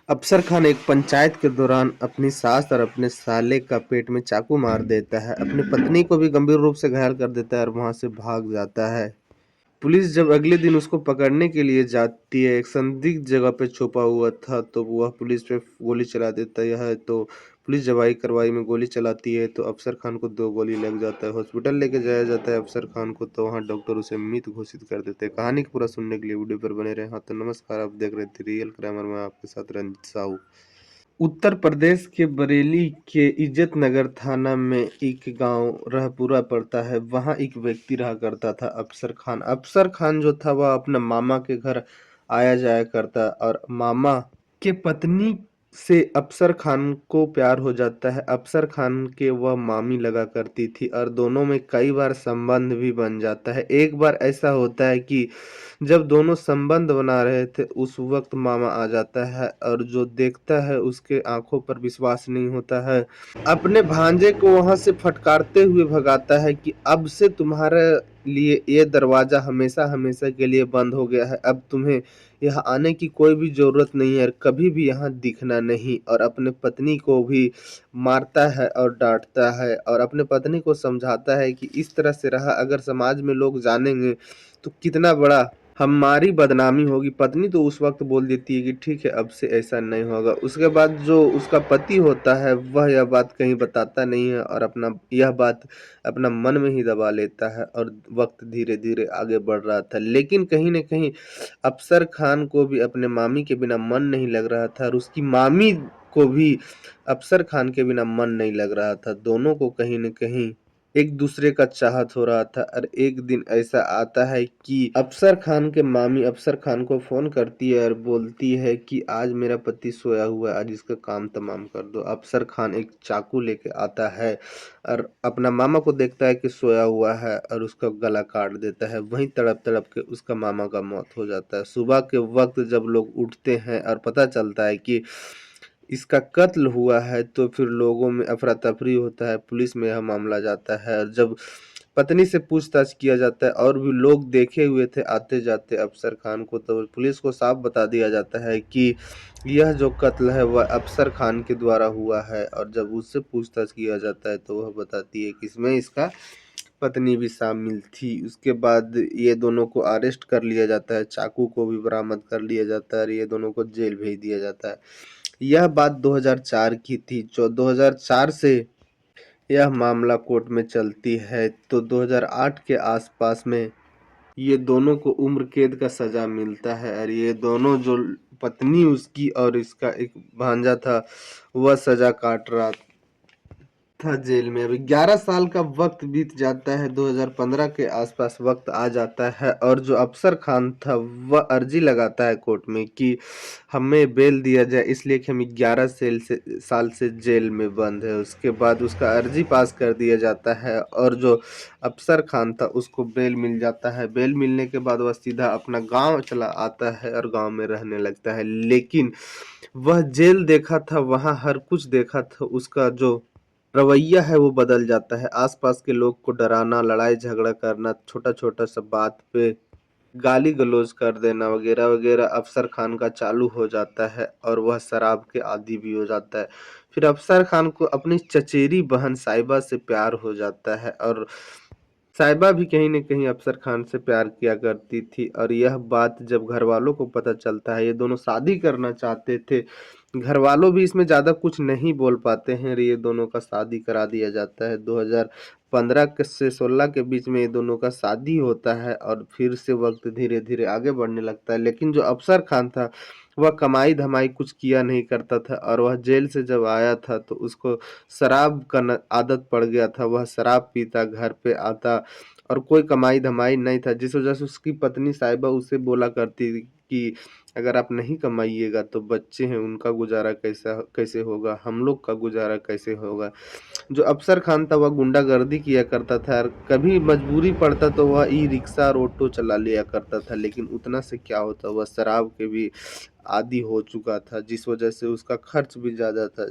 अफसर खान एक पंचायत के दौरान अपनी सास और अपने साले का पेट में चाकू मार देता है। अपनी पत्नी को भी गंभीर रूप से घायल कर देता है और वहां से भाग जाता है। पुलिस जब अगले दिन उसको पकड़ने के लिए जाती है, एक संदिग्ध जगह पे छुपा हुआ था, तो वह पुलिस पे गोली चला देता है। तो पुलिस जवाई कार्रवाई में गोली चलाती है तो अफसर खान को 2 गोली लग जाता है। हॉस्पिटल लेके जाया जाता है अफसर खान को, तो वहाँ डॉक्टर उसे मृत घोषित कर देते हैं। कहानी को पूरा सुनने के लिए वीडियो पर बने रहे। हाँ तो नमस्कार, आप देख रहे थे रियल क्राइम और मैं आपके साथ रंजित साहू। उत्तर प्रदेश के बरेली के इज्जत नगर थाना में एक गांव रहपुरा पड़ता है। वहां एक व्यक्ति रहा करता था, अफसर खान। अफसर खान जो था वह अपने मामा के घर आया जाया करता और मामा के पत्नी से अफसर खान को प्यार हो जाता है। अफसर खान के वह मामी लगा करती थी और दोनों में कई बार संबंध भी बन जाता है। एक बार ऐसा होता है कि जब दोनों संबंध बना रहे थे उस वक्त मामा आ जाता है और जो देखता है उसके आंखों पर विश्वास नहीं होता है। अपने भांजे को वहां से फटकारते हुए भगाता है कि अब से तुम्हारे लिए ये दरवाजा हमेशा हमेशा के लिए बंद हो गया है। अब तुम्हें यहाँ आने की कोई भी जरूरत नहीं है, कभी भी यहाँ दिखना नहीं। और अपने पत्नी को भी मारता है और डांटता है और अपने पत्नी को समझाता है कि इस तरह से रहा अगर समाज में लोग जानेंगे तो कितना बड़ा हमारी बदनामी होगी। पत्नी तो उस वक्त बोल देती है कि ठीक है अब से ऐसा नहीं होगा। उसके बाद जो उसका पति होता है वह यह बात कहीं बताता नहीं है और अपना यह बात अपना मन में ही दबा लेता है। और वक्त धीरे धीरे आगे बढ़ रहा था, लेकिन कहीं न कहीं अफसर खान को भी अपने मामी के बिना मन नहीं लग रहा था और उसकी मामी को भी अफसर खान के बिना मन नहीं लग रहा था। दोनों को कहीं न कहीं एक दूसरे का चाहत हो रहा था। और एक दिन ऐसा आता है कि अफसर खान के मामी अफसर खान को फोन करती है और बोलती है कि आज मेरा पति सोया हुआ है, आज इसका काम तमाम कर दो। अफसर खान एक चाकू लेके आता है और अपना मामा को देखता है कि सोया हुआ है और उसका गला काट देता है। वहीं तड़प तड़प के उसका मामा का मौत हो जाता है। सुबह के वक्त जब लोग उठते हैं और पता चलता है कि इसका कत्ल हुआ है तो फिर लोगों में अफरा तफरी होता है। पुलिस में यह मामला जाता है और जब पत्नी से पूछताछ किया जाता है और भी लोग देखे हुए थे आते जाते अफसर खान को, तो पुलिस को साफ बता दिया जाता है कि यह जो कत्ल है वह अफसर खान के द्वारा हुआ है। और जब उससे पूछताछ किया जाता है तो वह बताती है कि इसमें इसका पत्नी भी शामिल थी। उसके बाद ये दोनों को अरेस्ट कर लिया जाता है, चाकू को भी बरामद कर लिया जाता है और ये दोनों को जेल भेज दिया जाता है। यह बात 2004 की थी। जो 2004 से यह मामला कोर्ट में चलती है तो 2008 के आसपास में ये दोनों को उम्र कैद का सजा मिलता है और ये दोनों जो पत्नी उसकी और इसका एक भांजा था वह सजा काट रहा था जेल में। अभी 11 साल का वक्त बीत जाता है, 2015 के आसपास वक्त आ जाता है और जो अफसर खान था वह अर्जी लगाता है कोर्ट में कि हमें बेल दिया जाए, इसलिए कि हम 11 साल से जेल में बंद है। उसके बाद उसका अर्जी पास कर दिया जाता है और जो अफसर खान था उसको बेल मिल जाता है। बेल मिलने के बाद वह सीधा अपना गांव चला आता है और गांव में रहने लगता है। लेकिन वह जेल देखा था, वहां हर कुछ देखा था, उसका जो रवैया है वो बदल जाता है। आसपास के लोग को डराना, लड़ाई झगड़ा करना, छोटा छोटा सब बात पे गाली गलौज कर देना वगैरह वगैरह अफसर खान का चालू हो जाता है और वह शराब के आदी भी हो जाता है। फिर अफसर खान को अपनी चचेरी बहन साहिबा से प्यार हो जाता है और साहिबा भी कहीं न कहीं अफसर खान से प्यार किया करती थी। और यह बात जब घरवालों को पता चलता है, ये दोनों शादी करना चाहते थे। घरवालों भी इसमें ज़्यादा कुछ नहीं बोल पाते हैं और ये दोनों का शादी करा दिया जाता है। 2015 के से 16 के बीच में ये दोनों का शादी होता है और फिर से वक्त धीरे धीरे आगे बढ़ने लगता है। लेकिन जो अफसर खान था वह कमाई धमाई कुछ किया नहीं करता था और वह जेल से जब आया था तो उसको शराब का आदत पड़ गया था। वह शराब पीता, घर पे आता और कोई कमाई धमाई नहीं था, जिस वजह से उसकी पत्नी साहिबा उसे बोला करती थी कि अगर आप नहीं कमाइएगा तो बच्चे हैं उनका गुजारा कैसा कैसे होगा, हम लोग का गुजारा कैसे होगा। जो अफसर खान था वह गुंडागर्दी किया करता था और कभी मजबूरी पड़ता तो वह ई रिक्शा और ऑटो चला लिया करता था। लेकिन उतना से क्या होता, वह शराब के भी आदी हो चुका था, जिस वजह से उसका खर्च भी ज़्यादा था।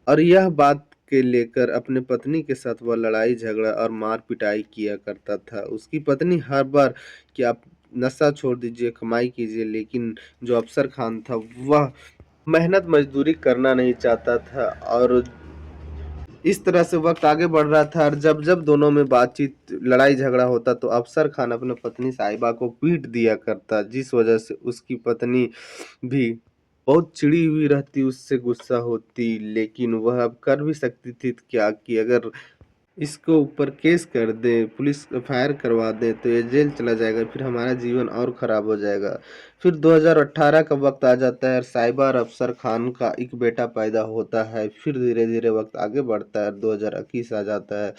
और यह बात के लेकर अपने पत्नी के साथ वह लड़ाई झगड़ा और मार पिटाई किया करता था। उसकी पत्नी हर बार कि आप नशा छोड़ दीजिए, कमाई कीजिए, लेकिन जो अफसर खान था वह मेहनत मजदूरी करना नहीं चाहता था और इस तरह से वक़्त आगे बढ़ रहा था और जब-जब दोनों में बातचीत, लड़ाई-झगड़ा होता तो अफ़सर खान अपनी पत्नी साहिबा को पीट दिया करता, जिस वजह से उसकी पत्नी भी बहुत चिड़ी हुई रहती, उससे गुस्सा होती, लेकिन वह अब कर भी सकती थी तो क्या कि अगर इसको ऊपर केस कर दें, पुलिस एफआईआर करवा दें तो ये जेल चला जाएगा, फिर हमारा जीवन और ख़राब हो जाएगा। फिर 2018 का वक़्त आ जाता है और साहिबा और अफ़सर खान का एक बेटा पैदा होता है। फिर धीरे-धीरे वक़्त आगे बढ़ता है, 2021 आ जाता है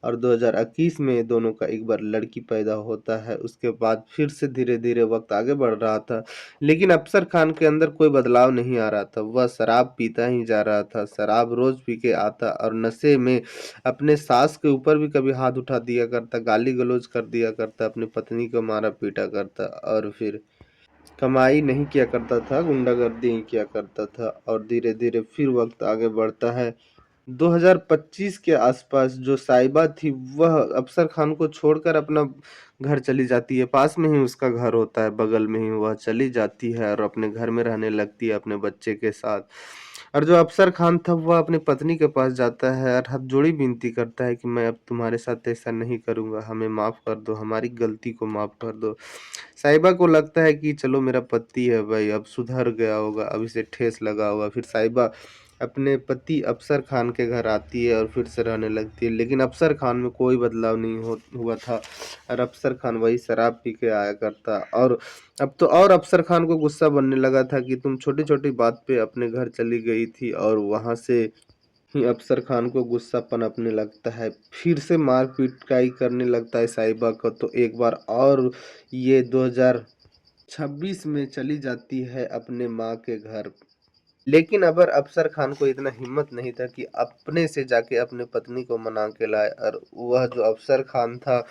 और 2021 में दोनों का एक बार लड़की पैदा होता है। उसके बाद फिर से धीरे-धीरे वक़्त आगे बढ़ रहा था, लेकिन अफ़सर खान के अंदर कोई बदलाव नहीं आ रहा था। वह शराब पीता ही जा रहा था, शराब रोज़ पी के आता और नशे में अपने सास के ऊपर भी कभी हाथ उठा दिया करता, गाली-गलौज कर दिया करता, अपनी पत्नी को मारा-पीटा करता और फिर कमाई नहीं किया करता था, गुंडागर्दी ही किया करता था और धीरे-धीरे फिर वक़्त आगे बढ़ता है। 2025 के आसपास जो साहिबा थी, वह अफ़सर खान को छोड़कर अपना घर चली जाती है। पास में ही उसका घर होता है, बगल में ही वह चली जाती है और अपने घर में रहने लगती है अपने बच्चे के साथ। और जो अफ़सर खान था, वह अपनी पत्नी के पास जाता है और हाथ जोड़ी विनती करता है कि मैं अब तुम्हारे साथ ऐसा नहीं करूँगा, हमें माफ़ कर दो, हमारी गलती को माफ़ कर दो। साहिबा को लगता है कि चलो मेरा पति है भाई, अब सुधर गया होगा, अब इसे ठेस लगा होगा। फिर साहिबा अपने पति अफ़सर खान के घर आती है और फिर से रहने लगती है, लेकिन अफ़सर खान में कोई बदलाव नहीं हुआ था और अफ़सर खान वही शराब पी के आया करता और अब तो और अफ़सर खान को गुस्सा बनने लगा था कि तुम छोटी-छोटी बात पे अपने घर चली गई थी और वहाँ से ही अफ़सर खान को गुस्सा पनपने लगता है। फिर से मार-पिटाई करने लगता है साहिबा को, तो एक बार और ये 2026 में चली जाती है अपने माँ के घर। लेकिन अबर अफ़सर खान को इतना हिम्मत नहीं था कि अपने से जाके अपने पत्नी को मना के लाए और वह जो अफ़सर खान था,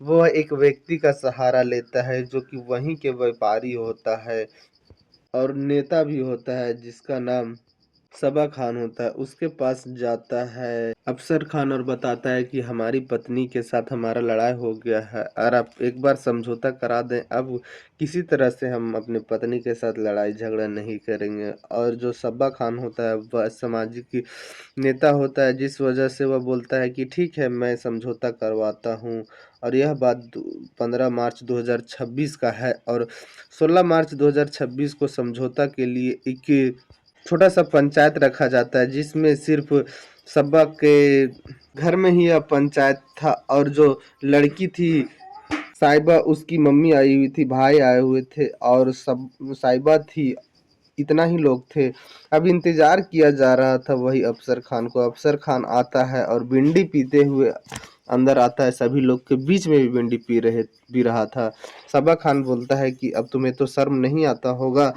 वह एक व्यक्ति का सहारा लेता है जो कि वहीं के व्यापारी होता है और नेता भी होता है जिसका नाम सबा खान होता है। उसके पास जाता है अफ़सर खान और बताता है कि हमारी पत्नी के साथ हमारा लड़ाई हो गया है और आप एक बार समझौता करा दें, अब किसी तरह से हम अपनी पत्नी के साथ लड़ाई झगड़ा नहीं करेंगे। और जो सबा खान होता है वह सामाजिक नेता होता है, जिस वजह से वह बोलता है कि ठीक है, मैं समझौता करवाता हूँ। और यह बात 15 मार्च 2026 का है और 16 मार्च 2026 को समझौता के लिए एक छोटा-सा पंचायत रखा जाता है, जिसमें सिर्फ़ सब्बा के घर में ही यह पंचायत था और जो लड़की थी साहिबा, उसकी मम्मी आई हुई थी, भाई आए हुए थे और सब साहिबा थी, इतना ही लोग थे। अब इंतज़ार किया जा रहा था वही अफ़सर खान को। अफ़सर खान आता है और बीड़ी पीते हुए अंदर आता है, सभी लोग के बीच में भी बीड़ी पी रहा था। सबा खान बोलता है कि अब तुम्हें तो शर्म नहीं आता होगा,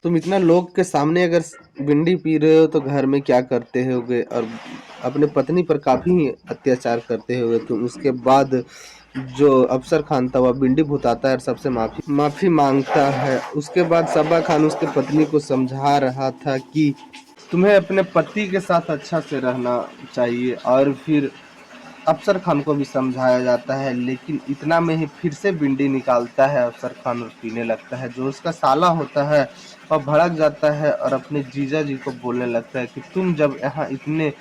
तुम इतना लोग के सामने अगर बीड़ी पी रहे हो तो घर में क्या करते होगे और अपने पत्नी पर काफ़ी अत्याचार करते होगे तुम। उसके बाद जो अफ़सर खान था वह बीड़ी भुताता है और सबसे माफ़ी माँगता है। उसके बाद सबा खान उसके पत्नी को समझा रहा था कि तुम्हें अपने पति के साथ अच्छा से रहना चाहिए और फिर अफ़सर खान को भी समझाया जाता है, लेकिन इतना में ही फिर से बीड़ी निकालता है अफ़सर खान और पीने लगता है। जो उसका साला होता है वह भड़क जाता है और अपने जीजा जी को बोलने लगता है कि तुम जब यहाँ इतने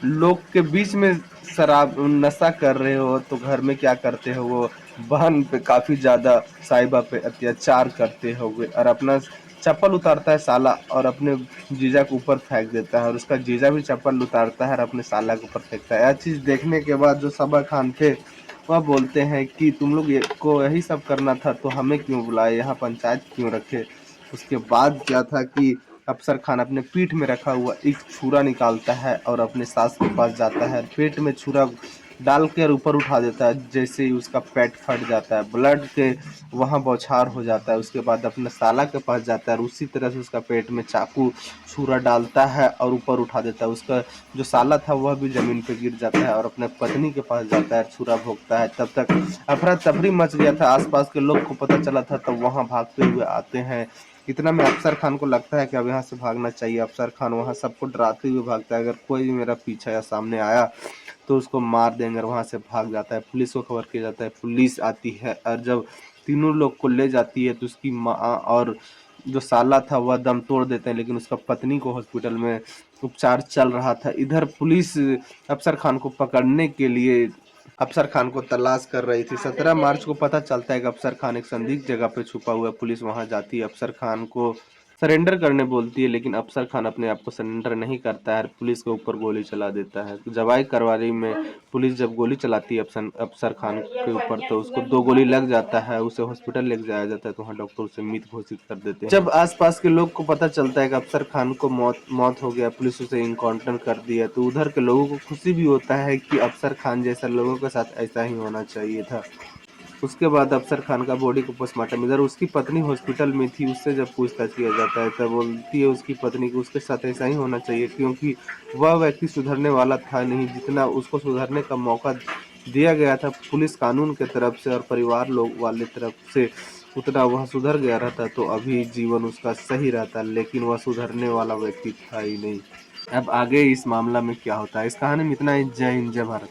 लोग के बीच में शराब नशा कर रहे हो तो घर में क्या करते हो, वो बहन पे काफ़ी ज़्यादा साहिबा पे अत्याचार करते होगे और अपना चप्पल उतारता है साला और अपने जीजा के ऊपर फेंक देता है और उसका जीजा भी चप्पल उतारता है और अपने साला के ऊपर फेंकता है। यह चीज़ देखने के बाद जो सबा खान थे वह बोलते हैं कि तुम लोग ये को यही सब करना था तो हमें क्यों बुलाए, यहाँ पंचायत क्यों रखे। उसके बाद क्या था कि अफ़सर खान अपने पीठ में रखा हुआ एक छुरा निकालता है और अपने सास के पास जाता है, पेट में छुरा डाल कर ऊपर उठा देता है, जैसे ही उसका पेट फट जाता है, ब्लड के वहाँ बौछार हो जाता है। उसके बाद अपने साला के पास जाता है और उसी तरह से उसका पेट में चाकू छुरा डालता है और ऊपर उठा देता है। उसका जो साला था वह भी ज़मीन पे गिर जाता है और अपने पत्नी के पास जाता है, छुरा भोंकता है। तब तक अफरा-तफरी मच गया था, आस-पास के लोग को पता चला था, तब वहाँ भागते हुए आते हैं। इतना में अफ़सर खान को लगता है कि अब यहाँ से भागना चाहिए। अफ़सर खान वहाँ सबको डराते हुए भागता है, अगर कोई भी मेरा पीछा या सामने आया तो उसको मार देंगे, और वहाँ से भाग जाता है। पुलिस को खबर किया जाता है, पुलिस आती है और जब तीनों लोग को ले जाती है तो उसकी माँ और जो साला था वह दम तोड़ देते हैं, लेकिन उसका पत्नी को हॉस्पिटल में उपचार चल रहा था। इधर पुलिस अफसर खान को पकड़ने के लिए अफसर खान को तलाश कर रही थी। 17 मार्च को पता चलता है कि अफसर खान एक संदिग्ध जगह पे छुपा हुआ है। पुलिस वहां जाती है, अफसर खान को सरेंडर करने बोलती है, लेकिन अफसर खान अपने आप को सरेंडर नहीं करता है, पुलिस के ऊपर गोली चला देता है। जवाई करवारी में पुलिस जब गोली चलाती है अफसर खान के ऊपर, तो उसको 2 गोली लग जाता है, उसे हॉस्पिटल ले जाया जाता है, तो वहाँ डॉक्टर उसे मृत घोषित कर देते हैं। जब आसपास के लोग को पता चलता है कि अफसर खान को मौत हो गया, पुलिस उसे इनकाउंटर कर दिया, तो उधर के लोगों को खुशी भी होता है कि अफसर खान जैसा लोगों के साथ ऐसा ही होना चाहिए था। उसके बाद अफसर खान का बॉडी को पोस्टमार्टम, इधर उसकी पत्नी हॉस्पिटल में थी, उससे जब पूछताछ किया जाता है तब बोलती है उसकी पत्नी को उसके साथ ऐसा ही होना चाहिए, क्योंकि वह व्यक्ति सुधरने वाला था नहीं। जितना उसको सुधरने का मौका दिया गया था पुलिस कानून के तरफ से और परिवार लोग वाले तरफ से, उतना वह सुधर गया रहता तो अभी जीवन उसका सही रहता, लेकिन वह सुधरने वाला व्यक्ति था ही नहीं। अब आगे इस मामला में क्या होता है, इस कहानी में इतना ही। जय हिंद, जय भारत।